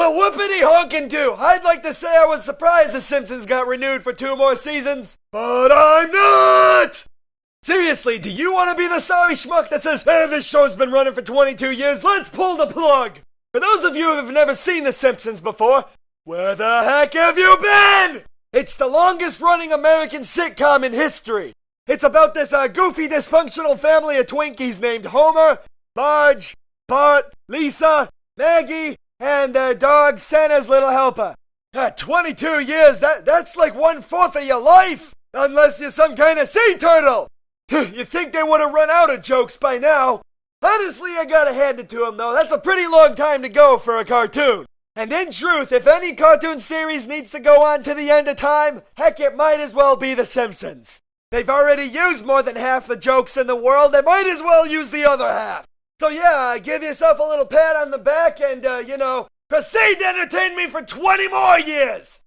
Well, whoopity honkin' do! I'd like to say I was surprised The Simpsons got renewed for 2 more seasons, but I'm not! Seriously, do you want to be the sorry schmuck that says, hey, this show's been running for 22 years, let's pull the plug? For those of you who have never seen The Simpsons before, where the heck have you been? It's the longest running American sitcom in history. It's about this goofy dysfunctional family of Twinkies named Homer, Marge, Bart, Lisa, Maggie, and their dog Santa's little helper. 22 years, that's like 1/4 of your life! Unless you're some kind of sea turtle! You think they would have run out of jokes by now? Honestly, I gotta hand it to them though, that's a pretty long time to go for a cartoon. And in truth, if any cartoon series needs to go on to the end of time, heck, it might as well be The Simpsons. They've already used more than half the jokes in the world, they might as well use the other half. So yeah, give yourself a little pat on the back and, proceed to entertain me for 20 more years!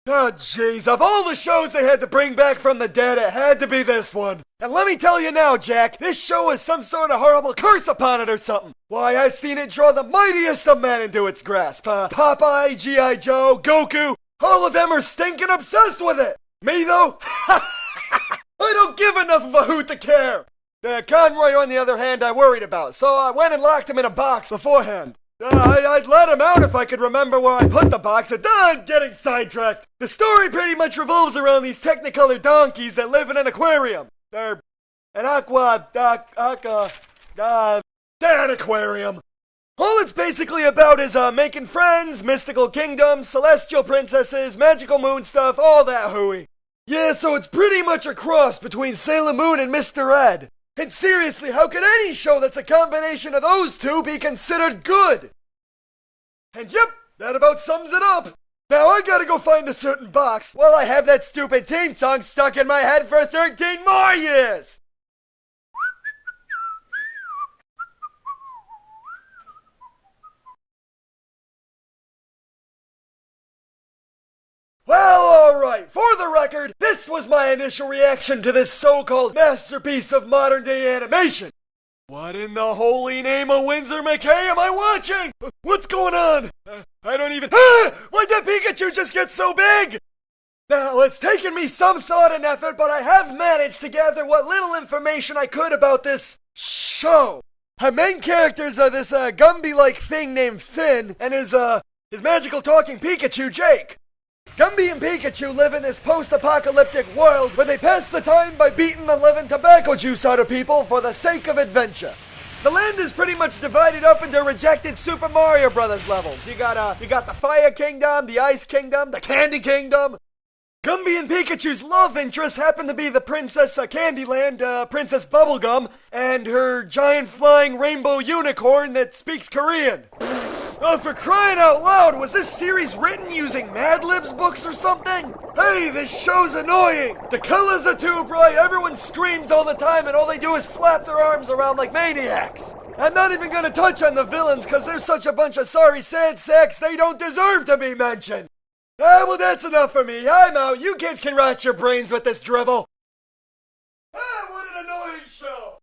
Oh jeez, of all the shows they had to bring back from the dead, it had to be this one. And let me tell you now, Jack, this show is some sort of horrible curse upon it or something. Why, I've seen it draw the mightiest of men into its grasp. Popeye, G.I. Joe, Goku, all of them are stinking obsessed with it. Me though? I don't give enough of a hoot to care! Conroy, on the other hand, I worried about, so I went and locked him in a box beforehand. I'd let him out if I could remember where I put the box, and I'm getting sidetracked. The story pretty much revolves around these technicolor donkeys that live in an aquarium. They're an aquarium. All it's basically about is making friends, mystical kingdoms, celestial princesses, magical moon stuff, all that hooey. Yeah, so it's pretty much a cross between Sailor Moon and Mr. Ed. And seriously, how could any show that's a combination of those two be considered good? And yep, that about sums it up. Now I gotta go find a certain box while I have that stupid theme song stuck in my head for 13 more years! Well, alright, for the record, this was my initial reaction to this so-called masterpiece of modern-day animation. What in the holy name of Windsor McKay am I watching? What's going on? I don't even— why'd that Pikachu just get so big? Now, it's taken me some thought and effort, but I have managed to gather what little information I could about this show. Our main characters are this Gumby-like thing named Finn, and his magical talking Pikachu, Jake. Gumby and Pikachu live in this post-apocalyptic world where they pass the time by beating the living tobacco juice out of people for the sake of adventure. The land is pretty much divided up into rejected Super Mario Brothers levels. You got the Fire Kingdom, the Ice Kingdom, the Candy Kingdom. Gumby and Pikachu's love interests happen to be the Princess Candyland, Princess Bubblegum, and her giant flying rainbow unicorn that speaks Korean. Oh, for crying out loud, was this series written using Mad Libs books or something? Hey, this show's annoying! The colors are too bright, everyone screams all the time, and all they do is flap their arms around like maniacs! I'm not even gonna touch on the villains, cause they're such a bunch of sorry sad sacks they don't deserve to be mentioned! Well, that's enough for me, I'm out, you kids can rot your brains with this drivel! What an annoying show!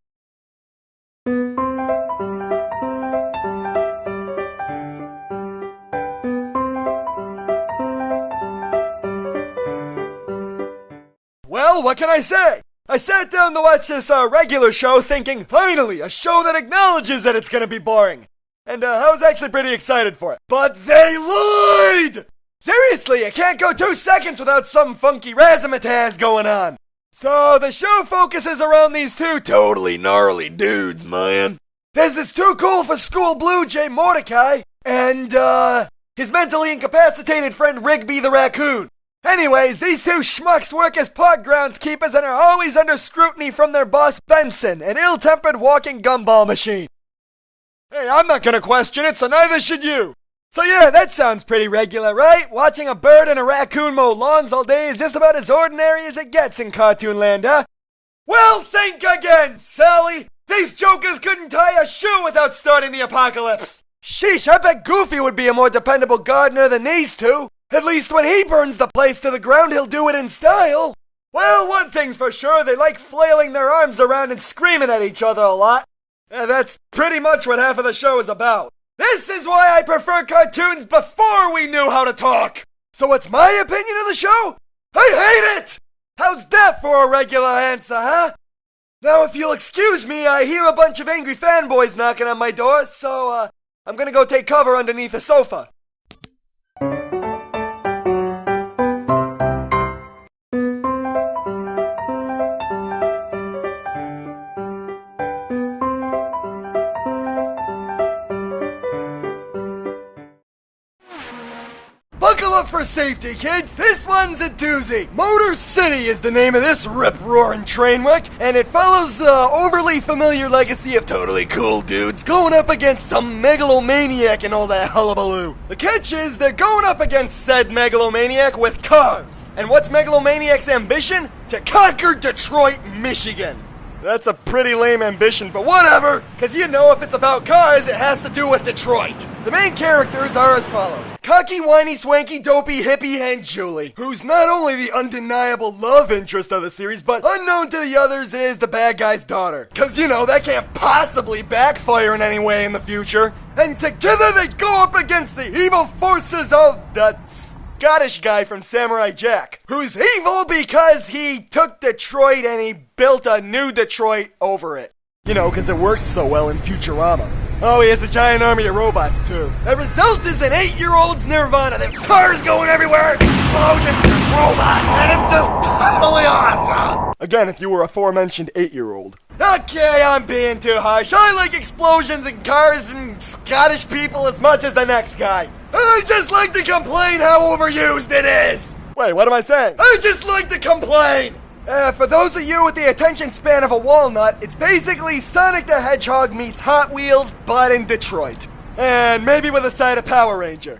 Well, what can I say? I sat down to watch this regular show thinking, finally, a show that acknowledges that it's gonna be boring. And I was actually pretty excited for it. But they lied! Seriously, I can't go 2 seconds without some funky razzmatazz going on. So the show focuses around these two totally gnarly dudes, man. There's this too cool for school blue Jay Mordecai, and his mentally incapacitated friend Rigby the raccoon. Anyways, these two schmucks work as park groundskeepers and are always under scrutiny from their boss Benson, an ill-tempered walking gumball machine. Hey, I'm not gonna question it, so neither should you. So yeah, that sounds pretty regular, right? Watching a bird and a raccoon mow lawns all day is just about as ordinary as it gets in cartoon land, huh? Well, think again, Sally! These jokers couldn't tie a shoe without starting the apocalypse! Sheesh, I bet Goofy would be a more dependable gardener than these two! At least when he burns the place to the ground, he'll do it in style! Well, one thing's for sure, they like flailing their arms around and screaming at each other a lot. That's pretty much what half of the show is about. This is why I prefer cartoons before we knew how to talk. So what's my opinion of the show? I hate it! How's that for a regular answer, huh? Now if you'll excuse me, I hear a bunch of angry fanboys knocking on my door, so I'm gonna go take cover underneath a sofa. Buckle up for safety, kids! This one's a doozy! MOTORCITY is the name of this rip-roaring train wreck, and it follows the overly familiar legacy of totally cool dudes going up against some megalomaniac and all that hullabaloo. The catch is, they're going up against said megalomaniac with cars. And what's megalomaniac's ambition? To conquer Detroit, Michigan. That's a pretty lame ambition, but whatever, because you know if it's about cars, it has to do with Detroit. The main characters are as follows. Cocky, whiny, swanky, dopey, hippie, and Julie, who's not only the undeniable love interest of the series, but unknown to the others is the bad guy's daughter. Because, you know, that can't possibly backfire in any way in the future. And together they go up against the evil forces of the Scottish guy from Samurai Jack, who's evil because he took Detroit and he built a new Detroit over it. You know, because it worked so well in Futurama. Oh, he has a giant army of robots, too. The result is an 8-year-old's nirvana. There's cars going everywhere, explosions, and robots, and it's just totally awesome. Again, if you were aforementioned 8-year-old. Okay, I'm being too harsh. I like explosions and cars and Scottish people as much as the next guy. I just like to complain how overused it is. Wait, what am I saying? I just like to complain. For those of you with the attention span of a walnut, it's basically Sonic the Hedgehog meets Hot Wheels, but in Detroit. And maybe with a side of Power Ranger.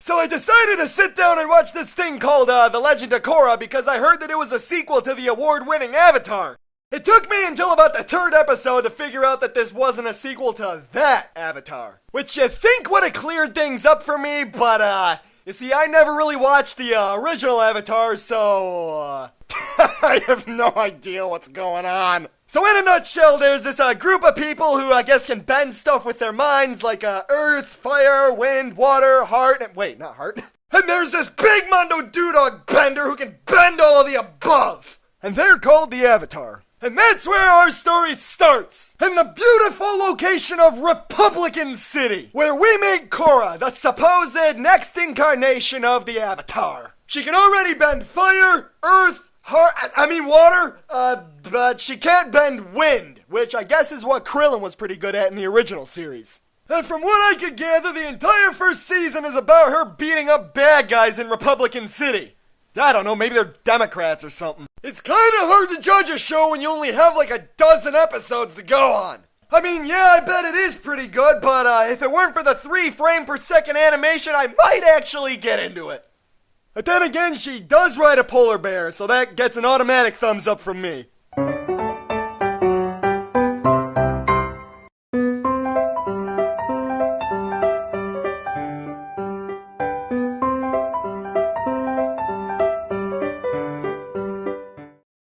So I decided to sit down and watch this thing called The Legend of Korra because I heard that it was a sequel to the award-winning Avatar. It took me until about the 3rd episode to figure out that this wasn't a sequel to that Avatar. Which you think would have cleared things up for me, but you see, I never really watched the original Avatar, so I have no idea what's going on. So in a nutshell, there's this group of people who I guess can bend stuff with their minds, like earth, fire, wind, water, heart, and wait, not heart. And there's this big Mondo Dudog bender who can bend all of the above. And they're called the Avatar. And that's where our story starts, in the beautiful location of Republican City, where we meet KORRA, the supposed next incarnation of the Avatar. She can already bend fire, earth, water, but she can't bend wind, which I guess is what Krillin was pretty good at in the original series. And from what I could gather, the entire first season is about her beating up bad guys in Republican City. I don't know, maybe they're Democrats or something. It's kinda hard to judge a show when you only have like a dozen episodes to go on. I mean, yeah, I bet it is pretty good, but if it weren't for the 3 frame per second animation, I might actually get into it. But then again, she does ride a polar bear, so that gets an automatic thumbs up from me.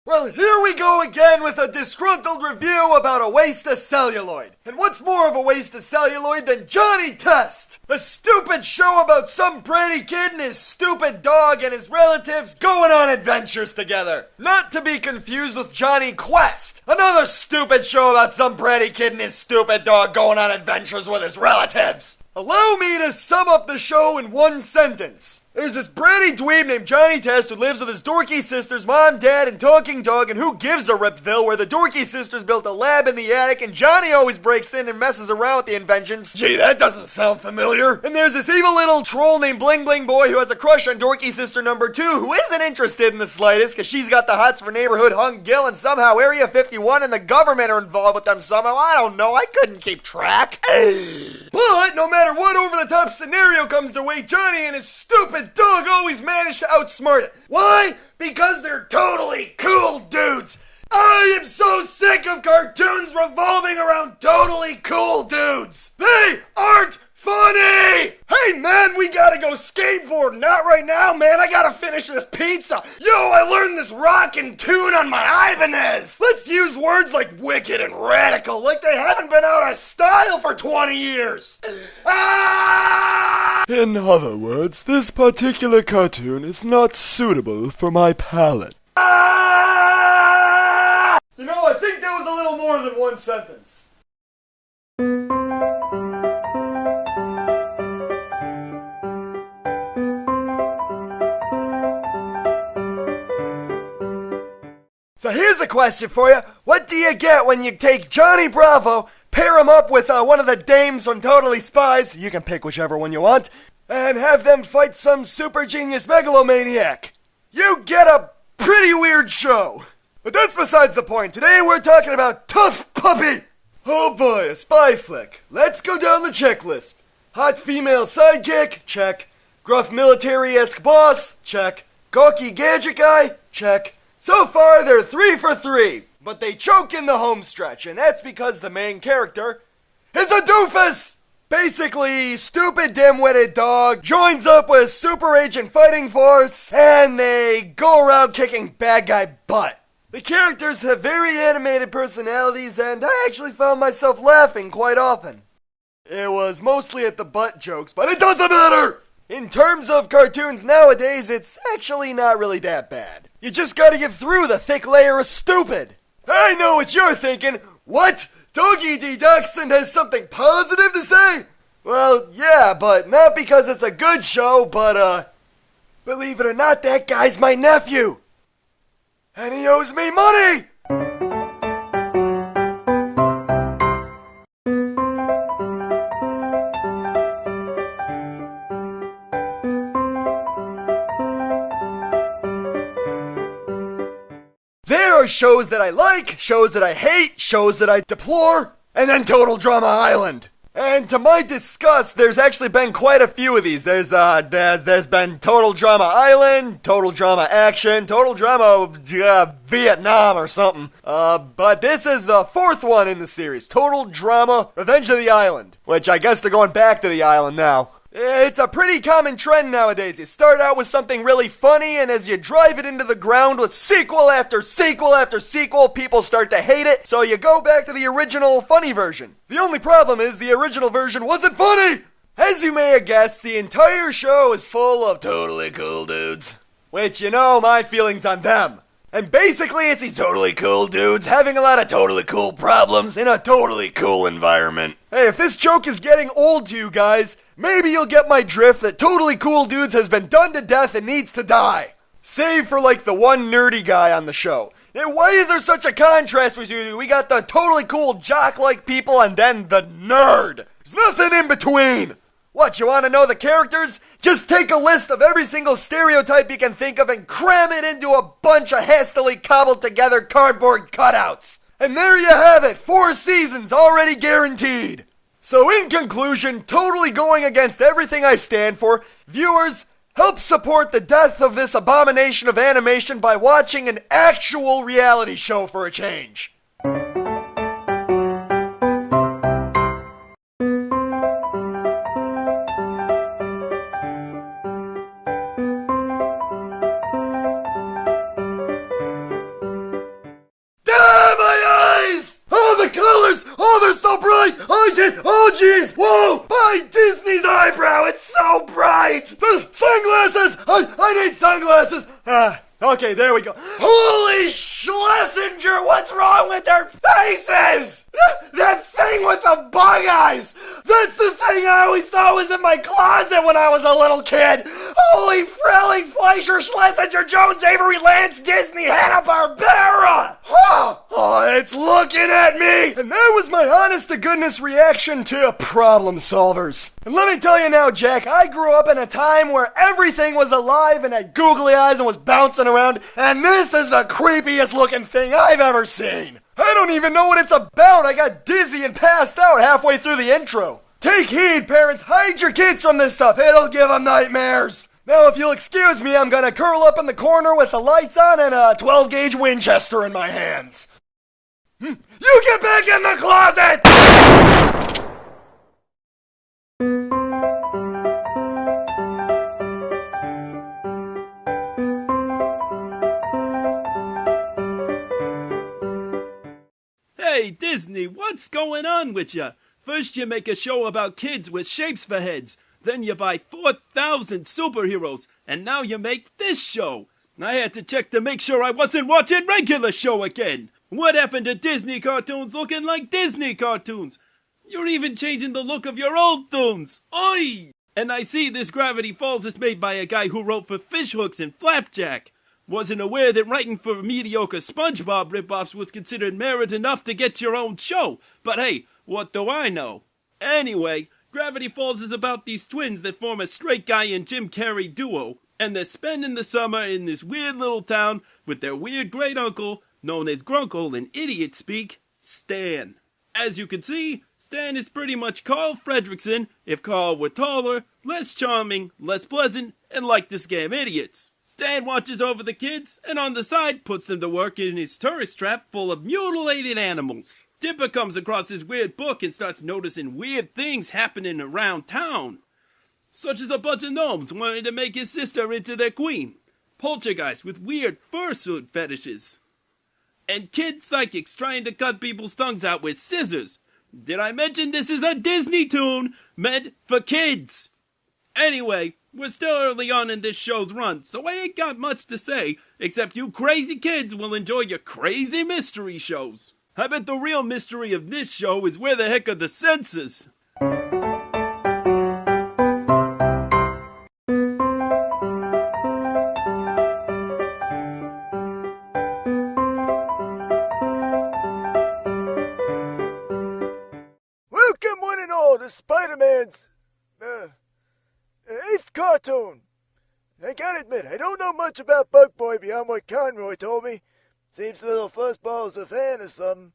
Well, here we go again with a disgruntled review about a waste of celluloid. And what's more of a waste of celluloid than Johnny Test? A stupid show about some bratty kid and his stupid dog and his relatives going on adventures together. Not to be confused with Johnny Quest, another stupid show about some bratty kid and his stupid dog going on adventures with his relatives. Allow me to sum up the show in one sentence. There's this bratty dweeb named Johnny Test who lives with his dorky sisters, mom, dad, and talking dog, and who gives a Ripville, where the dorky sisters built a lab in the attic, and Johnny always breaks in and messes around with the inventions. Gee, that doesn't sound familiar. And there's this evil little troll named Bling Bling Boy who has a crush on dorky sister number 2, who isn't interested in the slightest, because she's got the hots for neighborhood hung Gil, and somehow Area 51 and the government are involved with them somehow. I don't know, I couldn't keep track. But no matter what over-the-top scenario comes their way, Johnny and his stupid dog always manage to outsmart it. Why? Because they're totally cool dudes. I am so sick of cartoons revolving around totally cool dudes. They aren't funny! Hey! Hey man, we gotta go skateboard. Not right now, man. I gotta finish this pizza. Yo, I learned this rockin' tune on my Ibanez. Let's use words like wicked and radical like they haven't been out of style for 20 years. Ah! In other words, this particular cartoon is not suitable for my palate. Ah! You know, I think that was a little more than one sentence. So here's a question for you. What do you get when you take Johnny Bravo, pair him up with one of the dames from Totally Spies, you can pick whichever one you want, and have them fight some super genius megalomaniac? You get a pretty weird show. But that's besides the point. Today we're talking about Tough Puppy. Oh boy, a spy flick. Let's go down the checklist. Hot female sidekick? Check. Gruff military-esque boss? Check. Gawky gadget guy? Check. So far, they're 3 for 3, but they choke in the home stretch, and that's because the main character is a doofus! Basically, stupid dim-witted dog joins up with Super Agent Fighting Force, and they go around kicking bad guy butt. The characters have very animated personalities, and I actually found myself laughing quite often. It was mostly at the butt jokes, but it doesn't matter! In terms of cartoons nowadays, it's actually not really that bad. You just gotta get through the thick layer of stupid. I know what you're thinking. What? Doggy D. Dachshund has something positive to say? Well, yeah, but not because it's a good show, but, believe it or not, that guy's my nephew. And he owes me money! There are shows that I like, shows that I hate, shows that I deplore, and then Total Drama Island. And to my disgust, there's actually been quite a few of these. There's been Total Drama Island, Total Drama Action, Total Drama Vietnam or something. But this is the 4th one in the series, Total Drama Revenge of the Island, which I guess they're going back to the island now. It's a pretty common trend nowadays. You start out with something really funny, and as you drive it into the ground with sequel after sequel after sequel, people start to hate it, so you go back to the original funny version. The only problem is the original version wasn't funny! As you may have guessed, the entire show is full of totally cool dudes. Which, you know, my feelings on them. And basically, it's these totally cool dudes having a lot of totally cool problems in a totally cool environment. Hey, if this joke is getting old to you guys, maybe you'll get my drift that Totally Cool Dudes has been done to death and needs to die. Save for like the one nerdy guy on the show. And why is there such a contrast between you? We got the totally cool jock-like people and then the nerd. There's nothing in between. What, you want to know the characters? Just take a list of every single stereotype you can think of and cram it into a bunch of hastily cobbled together cardboard cutouts. And there you have it, 4 seasons already guaranteed. So in conclusion, totally going against everything I stand for, viewers, help support the death of this abomination of animation by watching an actual reality show for a change. Oh, they're so bright! Oh, jeez! Whoa! By Disney's eyebrow, it's so bright! The sunglasses! I need sunglasses! Okay, there we go. Holy Schlesinger, what's wrong with their faces? That thing with the bug eyes! That's the thing I always thought was in my closet when I was a little kid! Holy Frelling, Fleischer, Schlesinger, Jones, Avery, Lance, Disney, Hanna-Barbera! Oh, it's looking at me! And that was my honest-to-goodness reaction to Problem Solvers. And let me tell you now, Jack, I grew up in a time where everything was alive and had googly eyes and was bouncing around, and this is the creepiest looking thing I've ever seen. I don't even know what it's about. I got dizzy and passed out halfway through the intro. Take heed, parents. Hide your kids from this stuff. It'll give them nightmares. Now, if you'll excuse me, I'm gonna curl up in the corner with the lights on and a 12-gauge Winchester in my hands. You get back in the closet! Hey, Disney, what's going on with ya? First you make a show about kids with shapes for heads, then you buy 4,000 superheroes, and now you make this show. I had to check to make sure I wasn't watching regular show again. What happened to Disney cartoons looking like Disney cartoons? You're even changing the look of your old toons. Oi! And I see this Gravity Falls is made by a guy who wrote for Fish Hooks and Flapjack. Wasn't aware that writing for mediocre SpongeBob ripoffs was considered merit enough to get your own show. But hey, what do I know? Anyway, Gravity Falls is about these twins that form a straight guy and Jim Carrey duo, and they're spending the summer in this weird little town with their weird great uncle, known as Grunkle in idiot speak, Stan. As you can see, Stan is pretty much Carl Fredricksen if Carl were taller, less charming, less pleasant, and liked to scam idiots. Stan watches over the kids, and on the side puts them to work in his tourist trap full of mutilated animals. Dipper comes across his weird book and starts noticing weird things happening around town. Such as a bunch of gnomes wanting to make his sister into their queen. Poltergeists with weird fursuit fetishes. And kid psychics trying to cut people's tongues out with scissors. Did I mention this is a Disney toon meant for kids? Anyway, we're still early on in this show's run, so I ain't got much to say, except you crazy kids will enjoy your crazy mystery shows. I bet the real mystery of this show is where the heck are the censors? Welcome one and all to Spider-Man's, 8th cartoon. I gotta admit, I don't know much about Bug Boy beyond what Conroy told me. Seems the little fuzzball's a fan or something.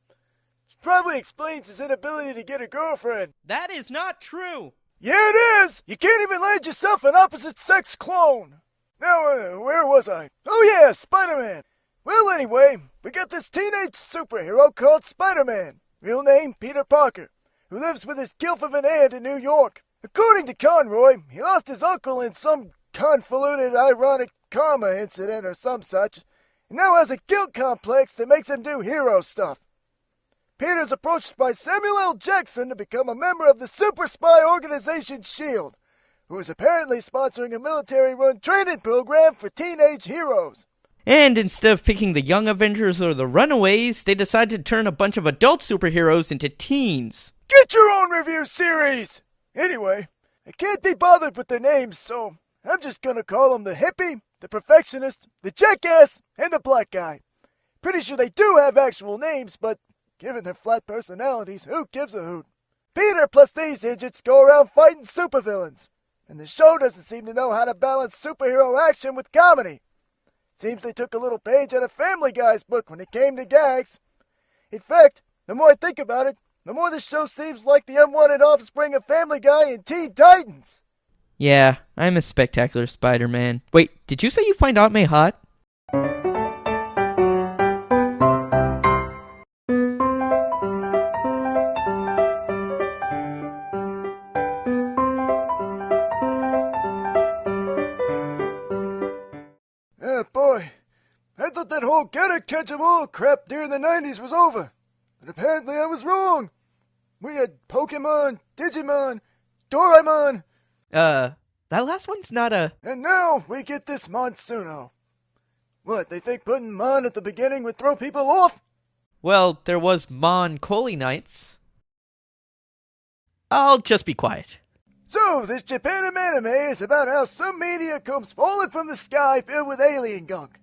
Which probably explains his inability to get a girlfriend. That is not true. Yeah, it is! You can't even land yourself an opposite-sex clone. Now, where was I? Oh yeah, Spider-Man. Well, anyway, we got this teenage superhero called Spider-Man. Real name, Peter Parker, who lives with his gilf of an aunt in New York. According to Conroy, he lost his uncle in some convoluted, ironic karma incident or some such, and now has a guilt complex that makes him do hero stuff. Peter's approached by Samuel L. Jackson to become a member of the super spy organization S.H.I.E.L.D., who is apparently sponsoring a military-run training program for teenage heroes. And instead of picking the Young Avengers or the Runaways, they decide to turn a bunch of adult superheroes into teens. Get your own review series! Anyway, I can't be bothered with their names, so I'm just gonna call them the hippie, the perfectionist, the jackass, and the black guy. Pretty sure they do have actual names, but given their flat personalities, who gives a hoot? Peter plus these idiots go around fighting supervillains, and the show doesn't seem to know how to balance superhero action with comedy. Seems they took a little page out of Family Guy's book when it came to gags. In fact, the more I think about it, the more this show seems like the unwanted offspring of Family Guy and Teen Titans. Yeah, I'm a spectacular Spider-Man. Wait, did you say you find Aunt May hot? Ah, boy. I thought that whole gotta catch 'em all crap during the 90s was over. But apparently I was wrong. We had Pokemon, Digimon, Doraemon. That last one's not a... And now we get this MONSUNO. What, they think putting Mon at the beginning would throw people off? Well, there was Mon Coley Nights. I'll just be quiet. So, this Japanum anime is about how some meteor comes falling from the sky filled with alien gunk.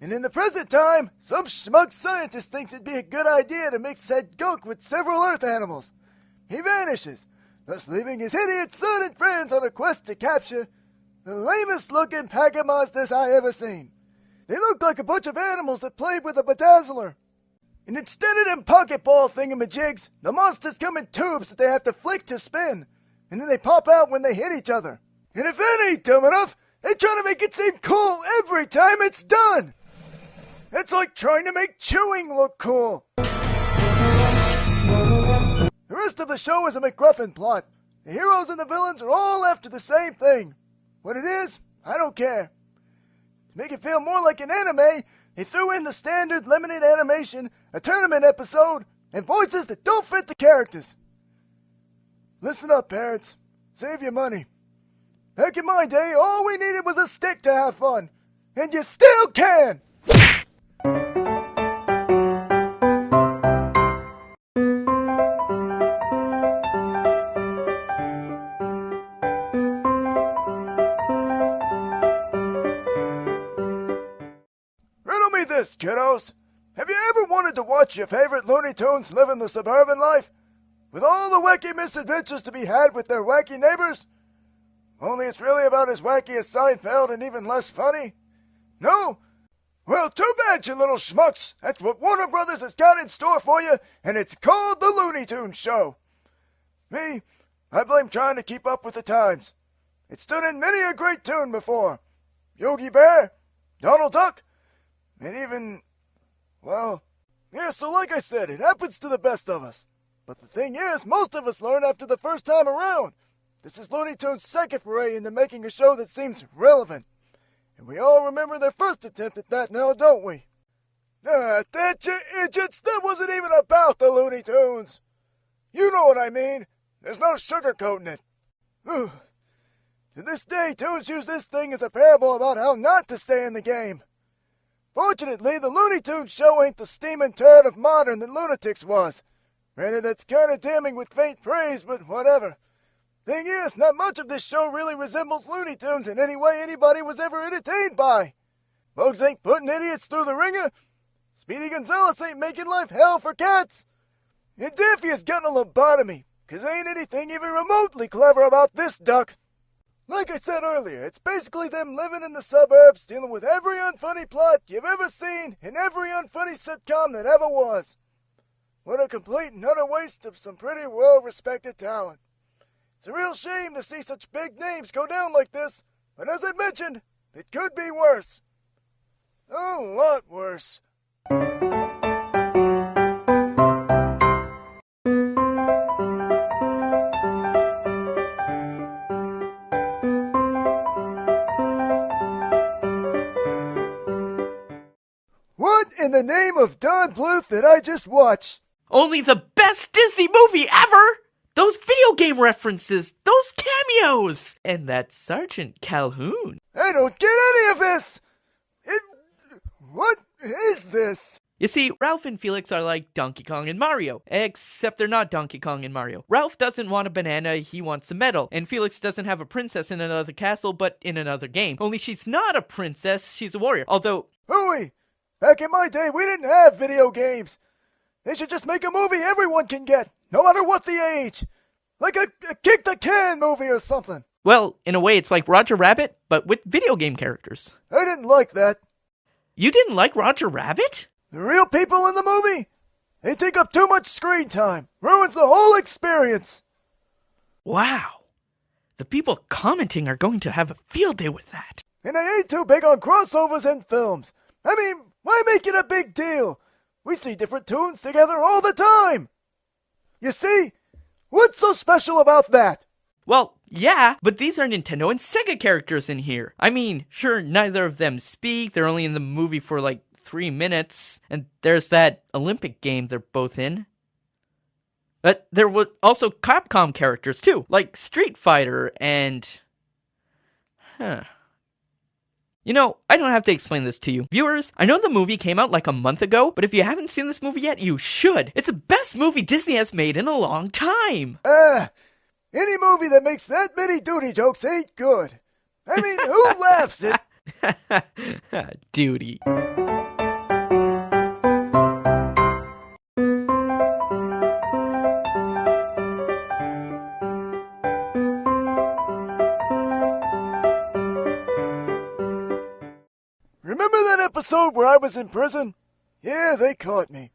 And in the present time, some schmuck scientist thinks it'd be a good idea to mix said gunk with several Earth animals. He vanishes, thus leaving his idiot son and friends on a quest to capture the lamest looking pack of monsters I ever seen. They look like a bunch of animals that played with a bedazzler. And instead of them Pokeball thingamajigs, the monsters come in tubes that they have to flick to spin, and then they pop out when they hit each other. And if that ain't dumb enough, they try to make it seem cool every time it's done. It's like trying to make chewing look cool. The rest of the show is a MacGuffin plot. The heroes and the villains are all after the same thing. What it is, I don't care. To make it feel more like an anime, they threw in the standard limited animation, a tournament episode, and voices that don't fit the characters. Listen up, parents. Save your money. Back in my day, all we needed was a stick to have fun. And you still can! Riddle me this, kiddos. Have you ever wanted to watch your favorite Looney Tunes living the suburban life? With all the wacky misadventures to be had with their wacky neighbors? Only it's really about as wacky as Seinfeld and even less funny? No? Well, too bad, you little schmucks. That's what Warner Brothers has got in store for you, and it's called The Looney Tunes Show. Me, I blame trying to keep up with the times. It's stood in many a great tune before. Yogi Bear, Donald Duck, and even, well, yeah, so like I said, it happens to the best of us. But the thing is, most of us learn after the first time around. This is Looney Tunes' second foray into making a show that seems relevant. And we all remember their first attempt at that now, don't we? That you idiots, that wasn't even about the Looney Tunes. You know what I mean. There's no sugarcoating it. To this day, Toons use this thing as a parable about how not to stay in the game. Fortunately, the Looney Tunes show ain't the steaming turd of modern that Lunatics was. Granted, that's kind of damning with faint praise, but whatever. Thing is, not much of this show really resembles Looney Tunes in any way anybody was ever entertained by. Bugs ain't putting idiots through the ringer. Speedy Gonzales ain't making life hell for cats. And Daffy has gotten a lobotomy, 'cause ain't anything even remotely clever about this duck. Like I said earlier, it's basically them living in the suburbs, dealing with every unfunny plot you've ever seen in every unfunny sitcom that ever was. What a complete and utter waste of some pretty well-respected talent. It's a real shame to see such big names go down like this, but as I mentioned, it could be worse. A lot worse. What in the name of Don Bluth did I just watch? Only the best Disney movie ever! Those video game references, those cameos, and that Sergeant Calhoun. I don't get any of this! What is this? You see, Ralph and Felix are like Donkey Kong and Mario, except they're not Donkey Kong and Mario. Ralph doesn't want a banana, he wants a medal, and Felix doesn't have a princess in another castle, but in another game. Only she's not a princess, she's a warrior, although... Hooey! Back in my day, we didn't have video games. They should just make a movie everyone can get, no matter what the age. Like a kick the can movie or something. Well, in a way, it's like Roger Rabbit, but with video game characters. I didn't like that. You didn't like Roger Rabbit? The real people in the movie? They take up too much screen time. Ruins the whole experience. Wow. The people commenting are going to have a field day with that. And I ain't too big on crossovers in films. I mean, why make it a big deal? We see different tunes together all the time. You see? What's so special about that? Well, yeah, but these are Nintendo and Sega characters in here. I mean, sure, neither of them speak. They're only in the movie for like 3 minutes. And there's that Olympic game they're both in. But there were also Capcom characters too, like Street Fighter and... You know, I don't have to explain this to you. Viewers, I know the movie came out like a month ago, but if you haven't seen this movie yet, you should. It's the best movie Disney has made in a long time. Any movie that makes that many duty jokes ain't good. I mean, who laughs at... Duty. Remember that episode where I was in prison? Yeah, they caught me.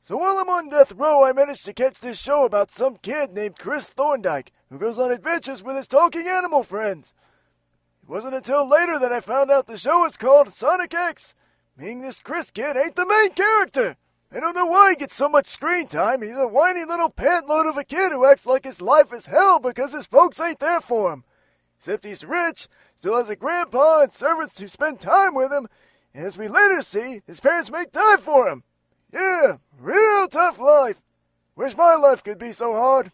So while I'm on death row, I managed to catch this show about some kid named Chris Thorndike who goes on adventures with his talking animal friends. It wasn't until later that I found out the show is called Sonic X, meaning this Chris kid ain't the main character. I don't know why he gets so much screen time. He's a whiny little pantload of a kid who acts like his life is hell because his folks ain't there for him. Except he's rich, still has a grandpa and servants who spend time with him, and as we later see, his parents make time for him. Yeah, Real tough life. Wish my life could be so hard.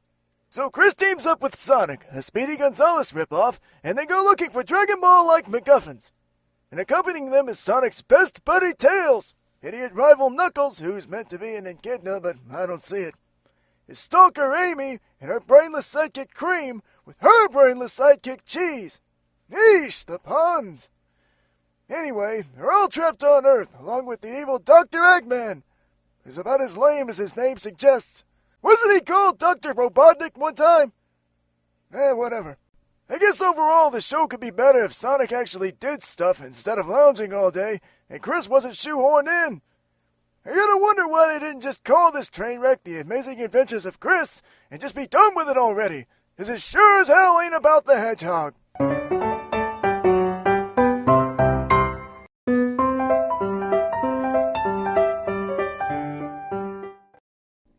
So Chris teams up with Sonic, a Speedy Gonzales ripoff, and they go looking for Dragon Ball-like MacGuffins. And accompanying them is Sonic's best buddy Tails, idiot rival Knuckles, who's meant to be an echidna, but I don't see it. His stalker Amy, and her brainless sidekick Cream, with her brainless sidekick Cheese. Yeesh, the puns! Anyway, they're all trapped on Earth, along with the evil Dr. Eggman, who's about as lame as his name suggests. Wasn't he called Dr. Robotnik one time? Whatever. I guess overall the show could be better if Sonic actually did stuff instead of lounging all day, and Chris wasn't shoehorned in. I gotta wonder why they didn't just call this train wreck The Amazing Adventures of Chris, and just be done with it already, 'cause it sure as hell ain't about the hedgehog.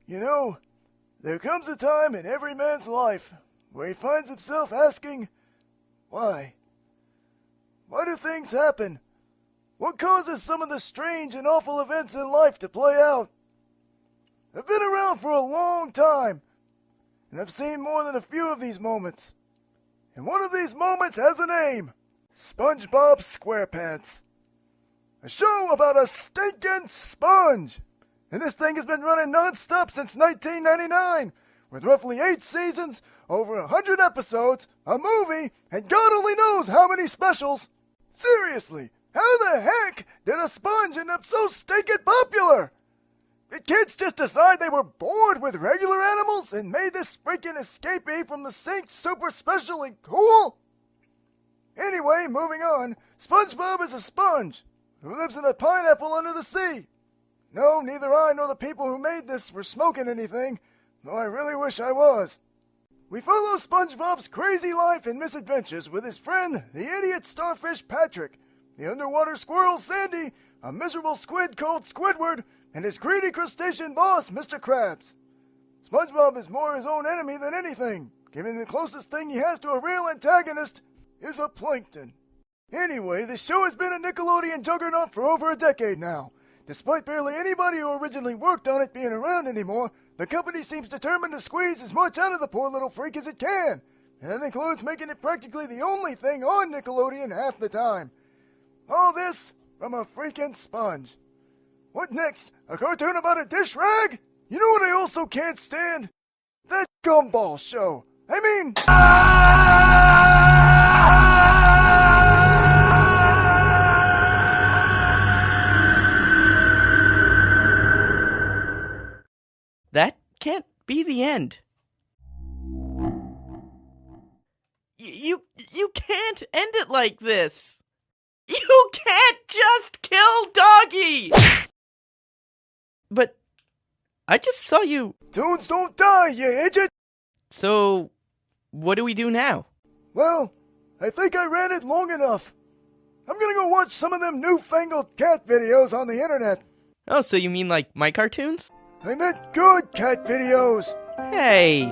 You know, there comes a time in every man's life where he finds himself asking, why? Why do things happen? What causes some of the strange and awful events in life to play out? I've been around for a long time, and I've seen more than a few of these moments. And one of these moments has a name: SpongeBob SquarePants. A show about a stinking sponge. And this thing has been running non-stop since 1999, with roughly 8 seasons, over 100 episodes, a movie, and God only knows how many specials. Seriously, how the heck did a sponge end up so stinking popular? Did kids just decide they were bored with regular animals and made this freaking escapee from the sink super special and cool? Anyway, moving on, SpongeBob is a sponge who lives in a pineapple under the sea. No, neither I nor the people who made this were smoking anything, though I really wish I was. We follow SpongeBob's crazy life and misadventures with his friend, the idiot starfish Patrick, the underwater squirrel Sandy, a miserable squid called Squidward, and his greedy crustacean boss, Mr. Krabs. SpongeBob is more his own enemy than anything, given the closest thing he has to a real antagonist is a plankton. Anyway, the show has been a Nickelodeon juggernaut for over a decade now. Despite barely anybody who originally worked on it being around anymore, the company seems determined to squeeze as much out of the poor little freak as it can, and that includes making it practically the only thing on Nickelodeon half the time. All this from a freaking sponge. What next? A cartoon about a dish rag? You know what I also can't stand? That gumball show. I mean... That can't be the end. You can't end it like this. You can't just kill Doggy! But I just saw you... Toons don't die, you idiot! So, what do we do now? Well, I think I ran it long enough. I'm gonna go watch some of them newfangled cat videos on the internet. Oh, so you mean like my cartoons? I meant good cat videos. Hey,